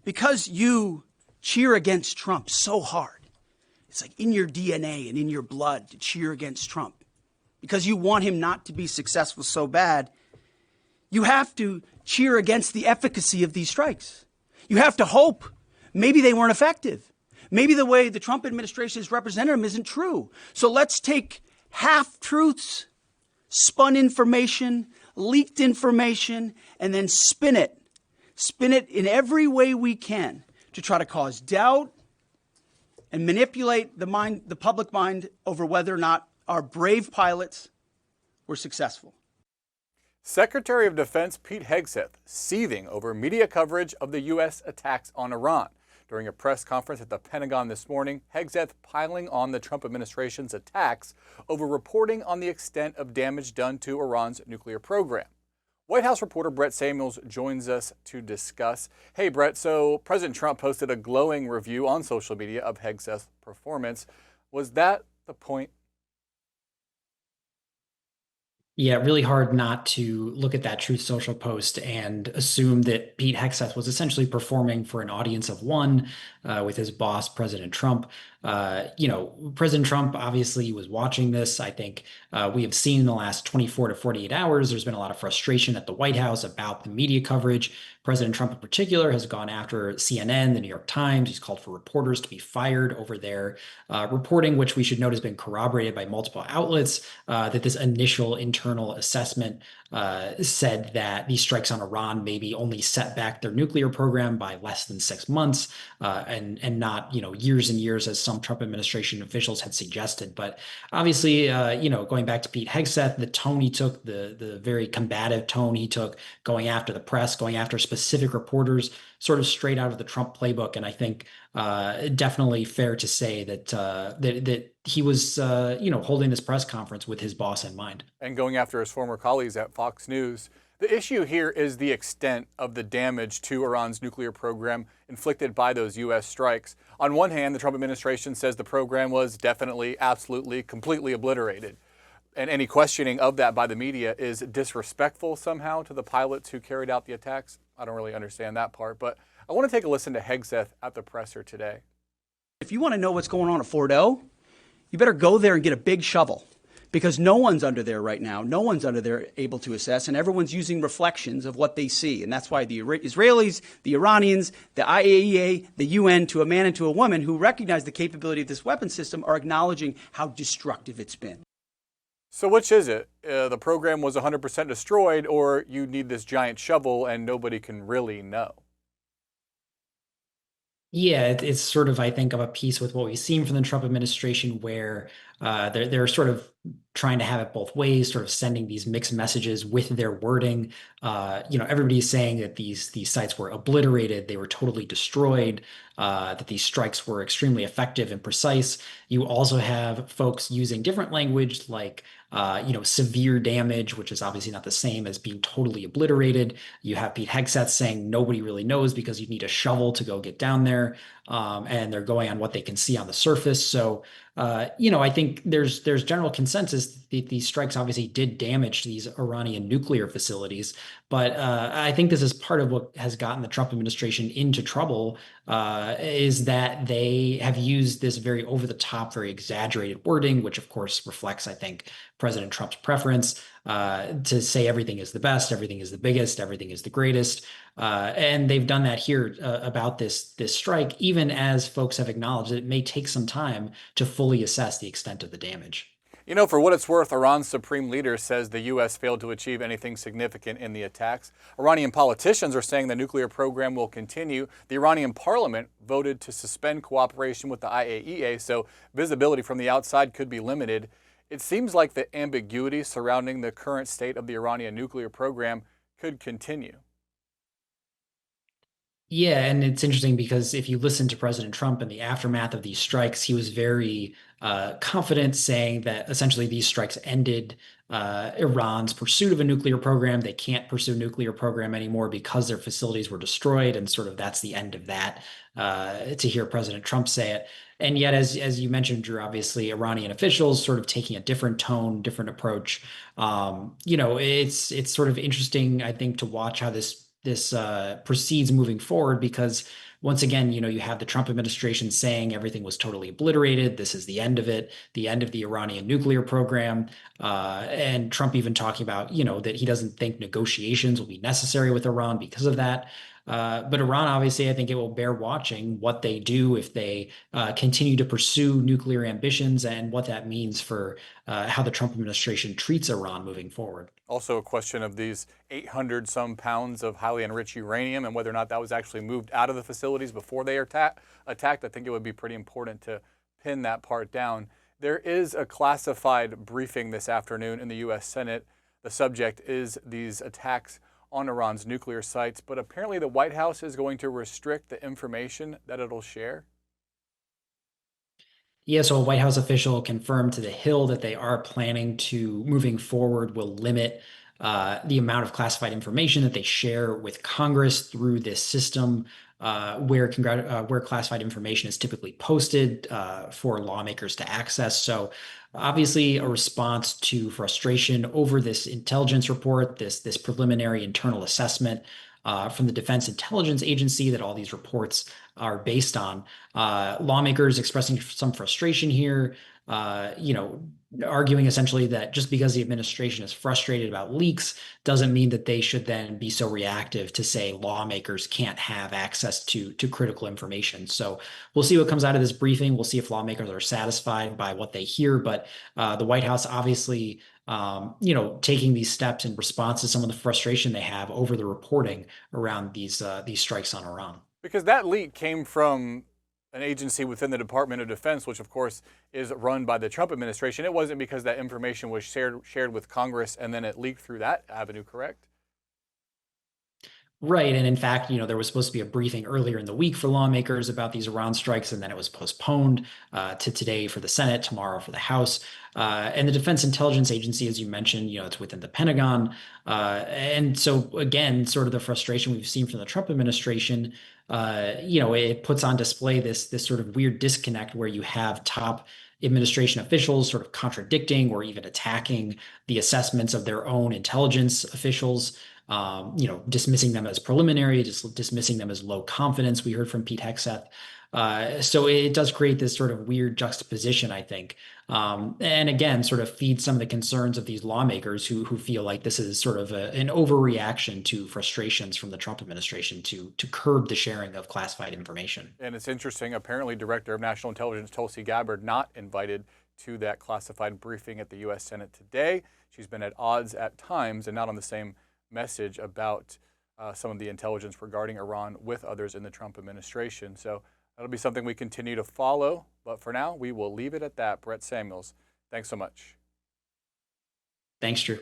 because you cheer against Trump so hard, it's like in your DNA and in your blood to cheer against Trump, because you want him not to be successful so bad, you have to cheer against the efficacy of these strikes. You have to hope maybe they weren't effective. Maybe the way the Trump administration has represented them isn't true. So let's take half-truths, spun information, leaked information, and then spin it in every way we can to try to cause doubt and manipulate the public mind over whether or not our brave pilots were successful. Secretary of Defense Pete Hegseth seething over media coverage of the U.S. attacks on Iran. During a press conference at the Pentagon this morning, Hegseth piling on the Trump administration's attacks over reporting on the extent of damage done to Iran's nuclear program. White House reporter Brett Samuels joins us to discuss. Hey, Brett, so President Trump posted a glowing review on social media of Hegseth's performance. Was that the point? Yeah, really hard not to look at that Truth Social post and assume that Pete Hegseth was essentially performing for an audience of one with his boss, President Trump. President Trump obviously was watching this. I think we have seen in the last 24 to 48 hours, there's been a lot of frustration at the White House about the media coverage. President Trump in particular has gone after CNN, the New York Times. He's called for reporters to be fired over their reporting, which we should note has been corroborated by multiple outlets, that this initial internal assessment said that these strikes on Iran maybe only set back their nuclear program by less than 6 months, and not years and years as some Trump administration officials had suggested. But obviously, going back to Pete Hegseth, the tone he took, the very combative tone he took, going after the press, going after specific reporters, sort of straight out of the Trump playbook. And I think definitely fair to say that that he was holding this press conference with his boss in mind. And going after his former colleagues at Fox News. The issue here is the extent of the damage to Iran's nuclear program inflicted by those U.S. strikes. On one hand, the Trump administration says the program was definitely, absolutely, completely obliterated. And any questioning of that by the media is disrespectful somehow to the pilots who carried out the attacks. I don't really understand that part, but I want to take a listen to Hegseth at the presser today. If you want to know what's going on at Fordow, you better go there and get a big shovel, because no one's under there right now. No one's under there able to assess, and everyone's using reflections of what they see. And that's why the Israelis, the Iranians, the IAEA, the UN, to a man and to a woman who recognize the capability of this weapon system, are acknowledging how destructive it's been. So which is it? The program was 100% destroyed, or you need this giant shovel and nobody can really know? Yeah, it's sort of, I think, of a piece with what we've seen from the Trump administration, where they're sort of trying to have it both ways, sort of sending these mixed messages with their wording. Everybody's saying that these sites were obliterated, they were totally destroyed, that these strikes were extremely effective and precise. You also have folks using different language, like severe damage, which is obviously not the same as being totally obliterated. You have Pete Hegseth saying nobody really knows because you need a shovel to go get down there, and they're going on what they can see on the surface. So I think there's general consensus that these strikes obviously did damage these Iranian nuclear facilities. But I think this is part of what has gotten the Trump administration into trouble, is that they have used this very over-the-top, very exaggerated wording, which of course reflects, I think, President Trump's preference to say everything is the best, everything is the biggest, everything is the greatest. And they've done that here about this strike, even as folks have acknowledged that it may take some time to fully assess the extent of the damage. For what it's worth, Iran's supreme leader says the U.S. failed to achieve anything significant in the attacks. Iranian politicians are saying the nuclear program will continue. The Iranian parliament voted to suspend cooperation with the IAEA, so visibility from the outside could be limited. It seems like the ambiguity surrounding the current state of the Iranian nuclear program could continue. Yeah, and it's interesting because if you listen to President Trump in the aftermath of these strikes, he was very confident, saying that essentially these strikes ended Iran's pursuit of a nuclear program. They can't pursue a nuclear program anymore because their facilities were destroyed, and sort of that's the end of that, to hear President Trump say it. And yet, as you mentioned, Drew, obviously Iranian officials sort of taking a different tone, different approach. It's sort of interesting, I think, to watch how this this proceeds moving forward, because once again, you have the Trump administration saying everything was totally obliterated. This is the end of it, the end of the Iranian nuclear program. And Trump even talking about, that he doesn't think negotiations will be necessary with Iran because of that. But Iran, obviously, I think it will bear watching what they do if they continue to pursue nuclear ambitions, and what that means for how the Trump administration treats Iran moving forward. Also, a question of these 800 some pounds of highly enriched uranium and whether or not that was actually moved out of the facilities before they are attacked. I think it would be pretty important to pin that part down. There is a classified briefing this afternoon in the U.S. Senate. The subject is these attacks on Iran's nuclear sites, but apparently the White House is going to restrict the information that it'll share. Yeah, so a White House official confirmed to The Hill that they are planning to, moving forward, will limit the amount of classified information that they share with Congress through this system, where classified information is typically posted for lawmakers to access. So obviously a response to frustration over this intelligence report, this preliminary internal assessment from the Defense Intelligence Agency that all these reports are based on. Lawmakers expressing some frustration here, arguing essentially that just because the administration is frustrated about leaks doesn't mean that they should then be so reactive to say lawmakers can't have access to critical information. So we'll see what comes out of this briefing. We'll see if lawmakers are satisfied by what they hear. But the White House obviously taking these steps in response to some of the frustration they have over the reporting around these strikes on Iran. Because that leak came from an agency within the Department of Defense, which of course is run by the Trump administration. It wasn't because that information was shared with Congress and then it leaked through that avenue, correct? Right. And in fact, there was supposed to be a briefing earlier in the week for lawmakers about these Iran strikes, and then it was postponed to today for the Senate, tomorrow for the House. And the Defense Intelligence Agency, as you mentioned, it's within the Pentagon. And so, again, sort of the frustration we've seen from the Trump administration, it puts on display this sort of weird disconnect where you have top administration officials sort of contradicting or even attacking the assessments of their own intelligence officials. Dismissing them as preliminary, just dismissing them as low confidence. We heard from Pete Hegseth. So it does create this sort of weird juxtaposition, I think. And again, sort of feeds some of the concerns of these lawmakers who feel like this is sort of an overreaction to frustrations from the Trump administration to curb the sharing of classified information. And it's interesting, apparently Director of National Intelligence Tulsi Gabbard not invited to that classified briefing at the U.S. Senate today. She's been at odds at times and not on the same message about some of the intelligence regarding Iran with others in the Trump administration. So that'll be something we continue to follow. But for now, we will leave it at that. Brett Samuels, thanks so much. Thanks, Drew.